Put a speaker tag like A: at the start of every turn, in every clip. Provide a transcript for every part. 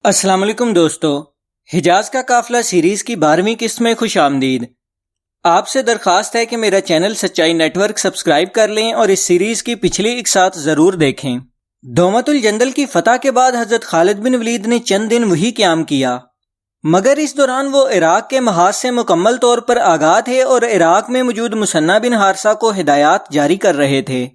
A: السلام علیکم دوستو، حجاز کا قافلہ سیریز کی 12ویں قسط میں خوش آمدید۔ آپ سے درخواست ہے کہ میرا چینل سچائی نیٹ ورک سبسکرائب کر لیں اور اس سیریز کی پچھلی اقساط ضرور دیکھیں۔ دومت الجندل کی فتح کے بعد حضرت خالد بن ولید نے چند دن وہی قیام کیا، مگر اس دوران وہ عراق کے محاذ سے مکمل طور پر آگاہ تھے اور عراق میں موجود مثنہ بن حارثہ کو ہدایات جاری کر رہے تھے۔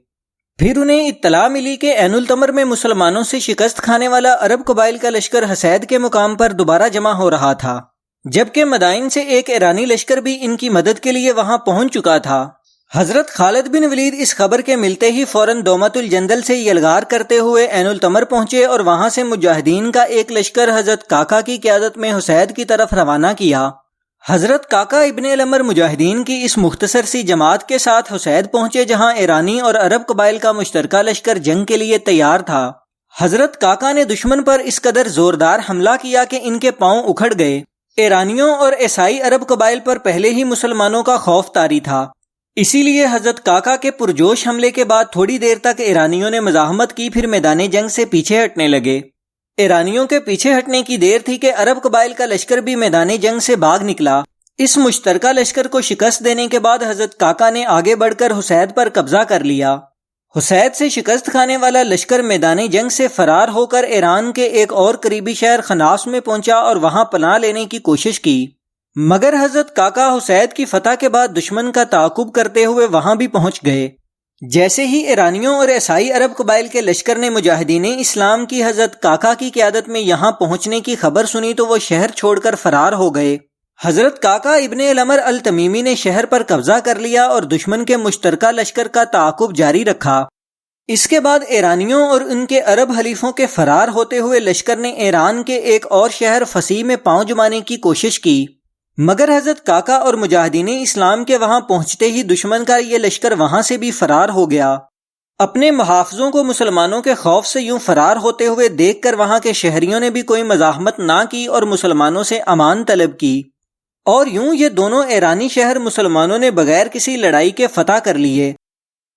A: پھر انہیں اطلاع ملی کہ عین التمر میں مسلمانوں سے شکست کھانے والا عرب قبائل کا لشکر حسید کے مقام پر دوبارہ جمع ہو رہا تھا، جبکہ مدائن سے ایک ایرانی لشکر بھی ان کی مدد کے لیے وہاں پہنچ چکا تھا۔ حضرت خالد بن ولید اس خبر کے ملتے ہی فوراً دومت الجندل سے یلغار کرتے ہوئے عین التمر پہنچے اور وہاں سے مجاہدین کا ایک لشکر حضرت کاکا کی قیادت میں حسید کی طرف روانہ کیا۔ حضرت کاکا ابن الامر مجاہدین کی اس مختصر سی جماعت کے ساتھ حسید پہنچے، جہاں ایرانی اور عرب قبائل کا مشترکہ لشکر جنگ کے لیے تیار تھا۔ حضرت کاکا نے دشمن پر اس قدر زوردار حملہ کیا کہ ان کے پاؤں اکھڑ گئے۔ ایرانیوں اور عیسائی عرب قبائل پر پہلے ہی مسلمانوں کا خوف طاری تھا، اسی لیے حضرت کاکا کے پرجوش حملے کے بعد تھوڑی دیر تک ایرانیوں نے مزاحمت کی، پھر میدان جنگ سے پیچھے ہٹنے لگے۔ ایرانیوں کے پیچھے ہٹنے کی دیر تھی کہ عرب قبائل کا لشکر بھی میدان جنگ سے بھاگ نکلا۔ اس مشترکہ لشکر کو شکست دینے کے بعد حضرت کاکا نے آگے بڑھ کر حسید پر قبضہ کر لیا۔ حسید سے شکست کھانے والا لشکر میدان جنگ سے فرار ہو کر ایران کے ایک اور قریبی شہر خناس میں پہنچا اور وہاں پناہ لینے کی کوشش کی، مگر حضرت کاکا حسید کی فتح کے بعد دشمن کا تعاقب کرتے ہوئے وہاں بھی پہنچ گئے۔ جیسے ہی ایرانیوں اور عیسائی عرب قبائل کے لشکر نے مجاہدین اسلام کی حضرت کاکا کی قیادت میں یہاں پہنچنے کی خبر سنی تو وہ شہر چھوڑ کر فرار ہو گئے۔ حضرت کاکا ابن الامر التمیمی نے شہر پر قبضہ کر لیا اور دشمن کے مشترکہ لشکر کا تعاقب جاری رکھا۔ اس کے بعد ایرانیوں اور ان کے عرب حلیفوں کے فرار ہوتے ہوئے لشکر نے ایران کے ایک اور شہر فصیح میں پاؤں جمانے کی کوشش کی، مگر حضرت کاکا اور مجاہدین اسلام کے وہاں پہنچتے ہی دشمن کا یہ لشکر وہاں سے بھی فرار ہو گیا۔ اپنے محافظوں کو مسلمانوں کے خوف سے یوں فرار ہوتے ہوئے دیکھ کر وہاں کے شہریوں نے بھی کوئی مزاحمت نہ کی اور مسلمانوں سے امان طلب کی، اور یوں یہ دونوں ایرانی شہر مسلمانوں نے بغیر کسی لڑائی کے فتح کر لیے۔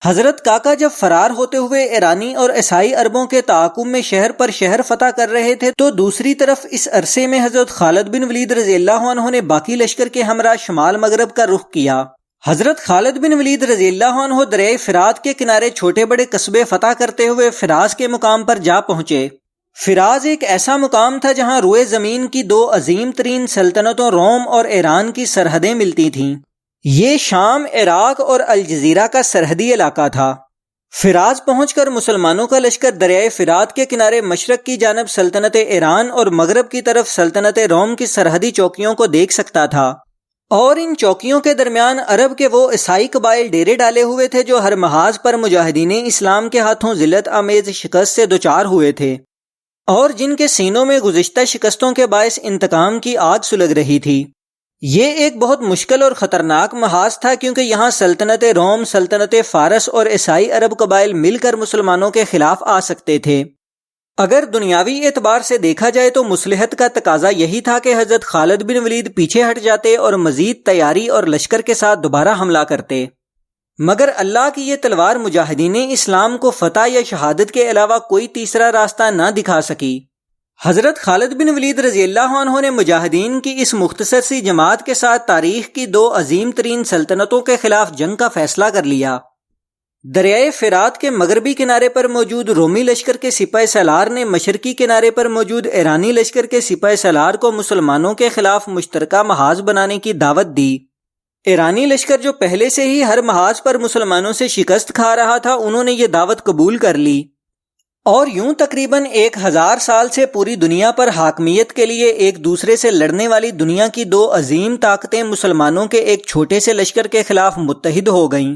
A: حضرت کاکا جب فرار ہوتے ہوئے ایرانی اور عیسائی عربوں کے تعاقب میں شہر پر شہر فتح کر رہے تھے تو دوسری طرف اس عرصے میں حضرت خالد بن ولید رضی اللہ عنہ نے باقی لشکر کے ہمراہ شمال مغرب کا رخ کیا۔ حضرت خالد بن ولید رضی اللہ عنہ دریائے فرات کے کنارے چھوٹے بڑے قصبے فتح کرتے ہوئے فراز کے مقام پر جا پہنچے۔ فراز ایک ایسا مقام تھا جہاں روئے زمین کی دو عظیم ترین سلطنتوں روم اور ایران کی سرحدیں ملتی تھیں۔ یہ شام، عراق اور الجزیرہ کا سرحدی علاقہ تھا۔ فراز پہنچ کر مسلمانوں کا لشکر دریائے فرات کے کنارے مشرق کی جانب سلطنت ایران اور مغرب کی طرف سلطنت روم کی سرحدی چوکیوں کو دیکھ سکتا تھا، اور ان چوکیوں کے درمیان عرب کے وہ عیسائی قبائل ڈیرے ڈالے ہوئے تھے جو ہر محاذ پر مجاہدین اسلام کے ہاتھوں ذلت آمیز شکست سے دوچار ہوئے تھے، اور جن کے سینوں میں گزشتہ شکستوں کے باعث انتقام کی آگ سلگ رہی تھی۔ یہ ایک بہت مشکل اور خطرناک محاذ تھا، کیونکہ یہاں سلطنت روم، سلطنت فارس اور عیسائی عرب قبائل مل کر مسلمانوں کے خلاف آ سکتے تھے۔ اگر دنیاوی اعتبار سے دیکھا جائے تو مصلحت کا تقاضا یہی تھا کہ حضرت خالد بن ولید پیچھے ہٹ جاتے اور مزید تیاری اور لشکر کے ساتھ دوبارہ حملہ کرتے، مگر اللہ کی یہ تلوار مجاہدین اسلام کو فتح یا شہادت کے علاوہ کوئی تیسرا راستہ نہ دکھا سکی۔ حضرت خالد بن ولید رضی اللہ عنہ نے مجاہدین کی اس مختصر سی جماعت کے ساتھ تاریخ کی دو عظیم ترین سلطنتوں کے خلاف جنگ کا فیصلہ کر لیا۔ دریائے فرات کے مغربی کنارے پر موجود رومی لشکر کے سپہ سالار نے مشرقی کنارے پر موجود ایرانی لشکر کے سپہ سالار کو مسلمانوں کے خلاف مشترکہ محاذ بنانے کی دعوت دی۔ ایرانی لشکر جو پہلے سے ہی ہر محاذ پر مسلمانوں سے شکست کھا رہا تھا، انہوں نے یہ دعوت قبول کر لی، اور یوں تقریباً 1000 سال سے پوری دنیا پر حاکمیت کے لیے ایک دوسرے سے لڑنے والی دنیا کی دو عظیم طاقتیں مسلمانوں کے ایک چھوٹے سے لشکر کے خلاف متحد ہو گئیں۔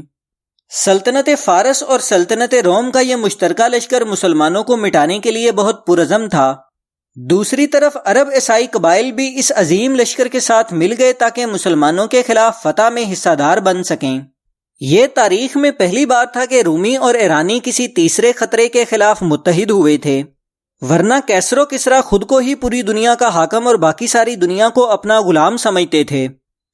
A: سلطنت فارس اور سلطنت روم کا یہ مشترکہ لشکر مسلمانوں کو مٹانے کے لیے بہت پرعزم تھا۔ دوسری طرف عرب عیسائی قبائل بھی اس عظیم لشکر کے ساتھ مل گئے تاکہ مسلمانوں کے خلاف فتح میں حصہ دار بن سکیں۔ یہ تاریخ میں پہلی بار تھا کہ رومی اور ایرانی کسی تیسرے خطرے کے خلاف متحد ہوئے تھے، ورنہ کیسر و کسریٰ خود کو ہی پوری دنیا کا حاکم اور باقی ساری دنیا کو اپنا غلام سمجھتے تھے۔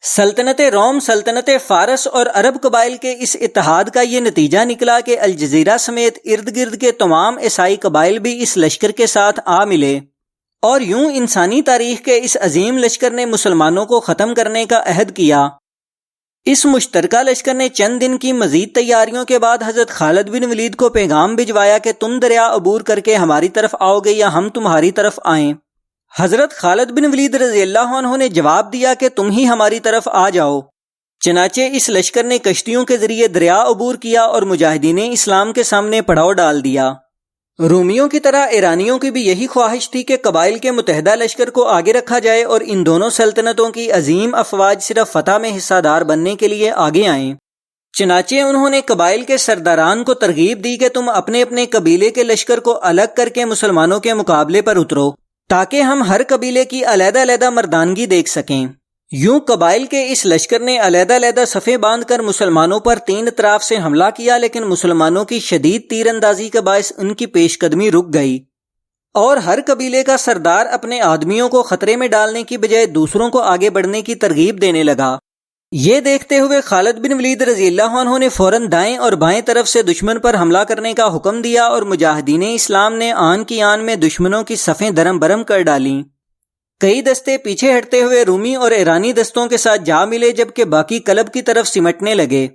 A: سلطنت روم، سلطنت فارس اور عرب قبائل کے اس اتحاد کا یہ نتیجہ نکلا کہ الجزیرہ سمیت ارد گرد کے تمام عیسائی قبائل بھی اس لشکر کے ساتھ آ ملے۔ اور یوں انسانی تاریخ کے اس عظیم لشکر نے مسلمانوں کو ختم کرنے کا عہد کیا۔ اس مشترکہ لشکر نے چند دن کی مزید تیاریوں کے بعد حضرت خالد بن ولید کو پیغام بھجوایا کہ تم دریا عبور کر کے ہماری طرف آؤ گے یا ہم تمہاری طرف آئیں۔ حضرت خالد بن ولید رضی اللہ عنہ نے جواب دیا کہ تم ہی ہماری طرف آ جاؤ۔ چنانچہ اس لشکر نے کشتیوں کے ذریعے دریا عبور کیا اور مجاہدین اسلام کے سامنے پڑاؤ ڈال دیا۔ رومیوں کی طرح ایرانیوں کی بھی یہی خواہش تھی کہ قبائل کے متحدہ لشکر کو آگے رکھا جائے اور ان دونوں سلطنتوں کی عظیم افواج صرف فتح میں حصہ دار بننے کے لیے آگے آئیں۔ چنانچہ انہوں نے قبائل کے سرداران کو ترغیب دی کہ تم اپنے اپنے قبیلے کے لشکر کو الگ کر کے مسلمانوں کے مقابلے پر اترو تاکہ ہم ہر قبیلے کی علیحدہ علیحدہ مردانگی دیکھ سکیں۔ یوں قبائل کے اس لشکر نے علیحدہ علیحدہ صفیں باندھ کر مسلمانوں پر تین اطراف سے حملہ کیا، لیکن مسلمانوں کی شدید تیر اندازی کے باعث ان کی پیش قدمی رک گئی اور ہر قبیلے کا سردار اپنے آدمیوں کو خطرے میں ڈالنے کی بجائے دوسروں کو آگے بڑھنے کی ترغیب دینے لگا۔ یہ دیکھتے ہوئے خالد بن ولید رضی اللہ عنہ نے فوراً دائیں اور بائیں طرف سے دشمن پر حملہ کرنے کا حکم دیا اور مجاہدین اسلام نے آن کی آن میں دشمنوں کی صفیں درم برم کر ڈالیں۔ کئی دستے پیچھے ہٹتے ہوئے رومی اور ایرانی دستوں کے ساتھ جا ملے، جبکہ باقی کلب کی طرف سمٹنے لگے۔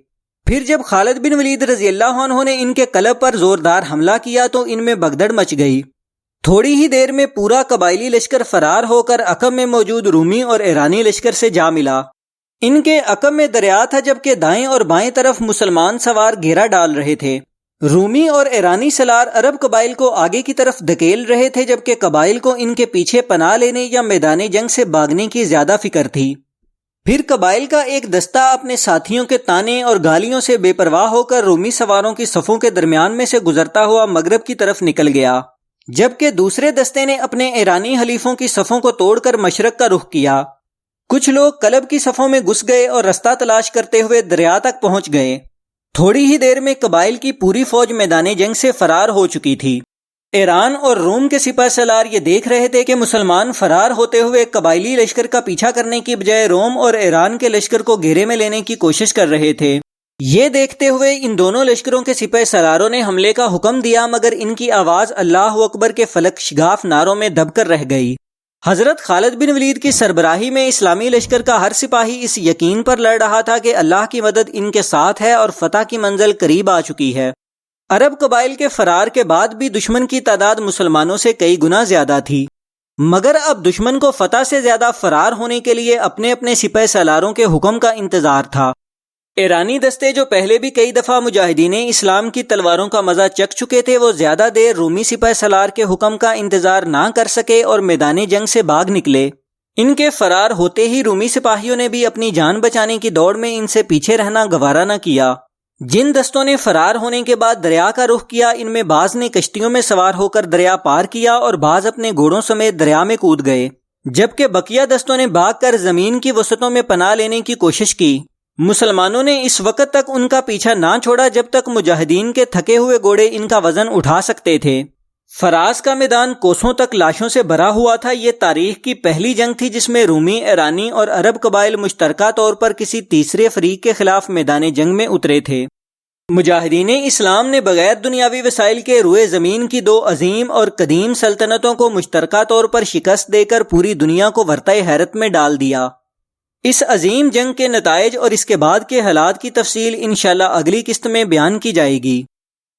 A: پھر جب خالد بن ولید رضی اللہ عنہ نے ان کے کلب پر زوردار حملہ کیا تو ان میں بگدڑ مچ گئی۔ تھوڑی ہی دیر میں پورا قبائلی لشکر فرار ہو کر عقب میں موجود رومی اور ایرانی لشکر سے جا ملا۔ ان کے عقب میں دریا تھا، جبکہ دائیں اور بائیں طرف مسلمان سوار گھیرا ڈال رہے تھے۔ رومی اور ایرانی سالار عرب قبائل کو آگے کی طرف دھکیل رہے تھے، جبکہ قبائل کو ان کے پیچھے پناہ لینے یا میدان جنگ سے بھاگنے کی زیادہ فکر تھی۔ پھر قبائل کا ایک دستہ اپنے ساتھیوں کے تانے اور گالیوں سے بے پرواہ ہو کر رومی سواروں کی صفوں کے درمیان میں سے گزرتا ہوا مغرب کی طرف نکل گیا، جبکہ دوسرے دستے نے اپنے ایرانی حلیفوں کی صفوں کو توڑ کر مشرق کا رخ کیا۔ کچھ لوگ کلب کی صفوں میں گھس گئے اور رستہ تلاش کرتے ہوئے دریا تک پہنچ گئے۔ تھوڑی ہی دیر میں قبائل کی پوری فوج میدان جنگ سے فرار ہو چکی تھی۔ ایران اور روم کے سپہ سالار یہ دیکھ رہے تھے کہ مسلمان فرار ہوتے ہوئے قبائلی لشکر کا پیچھا کرنے کی بجائے روم اور ایران کے لشکر کو گھیرے میں لینے کی کوشش کر رہے تھے۔ یہ دیکھتے ہوئے ان دونوں لشکروں کے سپہ سالاروں نے حملے کا حکم دیا، مگر ان کی آواز اللہ اکبر کے فلک شگاف نعروں میں دب کر رہ گئی۔ حضرت خالد بن ولید کی سربراہی میں اسلامی لشکر کا ہر سپاہی اس یقین پر لڑ رہا تھا کہ اللہ کی مدد ان کے ساتھ ہے اور فتح کی منزل قریب آ چکی ہے۔ عرب قبائل کے فرار کے بعد بھی دشمن کی تعداد مسلمانوں سے کئی گنا زیادہ تھی، مگر اب دشمن کو فتح سے زیادہ فرار ہونے کے لیے اپنے اپنے سپہ سالاروں کے حکم کا انتظار تھا۔ ایرانی دستے جو پہلے بھی کئی دفعہ مجاہدین اسلام کی تلواروں کا مزہ چکھ چکے تھے، وہ زیادہ دیر رومی سپہ سالار کے حکم کا انتظار نہ کر سکے اور میدان جنگ سے بھاگ نکلے۔ ان کے فرار ہوتے ہی رومی سپاہیوں نے بھی اپنی جان بچانے کی دوڑ میں ان سے پیچھے رہنا گوارا نہ کیا۔ جن دستوں نے فرار ہونے کے بعد دریا کا رخ کیا، ان میں بعض نے کشتیوں میں سوار ہو کر دریا پار کیا اور بعض اپنے گھوڑوں سمیت دریا میں کود گئے، جبکہ بقیہ دستوں نے بھاگ کر زمین کی وسعتوں میں پناہ لینے کی کوشش کی۔ مسلمانوں نے اس وقت تک ان کا پیچھا نہ چھوڑا جب تک مجاہدین کے تھکے ہوئے گھوڑے ان کا وزن اٹھا سکتے تھے۔ فراز کا میدان کوسوں تک لاشوں سے بھرا ہوا تھا۔ یہ تاریخ کی پہلی جنگ تھی جس میں رومی، ایرانی اور عرب قبائل مشترکہ طور پر کسی تیسرے فریق کے خلاف میدان جنگ میں اترے تھے۔ مجاہدین اسلام نے بغیر دنیاوی وسائل کے روئے زمین کی دو عظیم اور قدیم سلطنتوں کو مشترکہ طور پر شکست دے کر پوری دنیا کو ورطۂ حیرت میں ڈال دیا۔ اس عظیم جنگ کے نتائج اور اس کے بعد کے حالات کی تفصیل انشاءاللہ اگلی قسط میں بیان کی جائے گی۔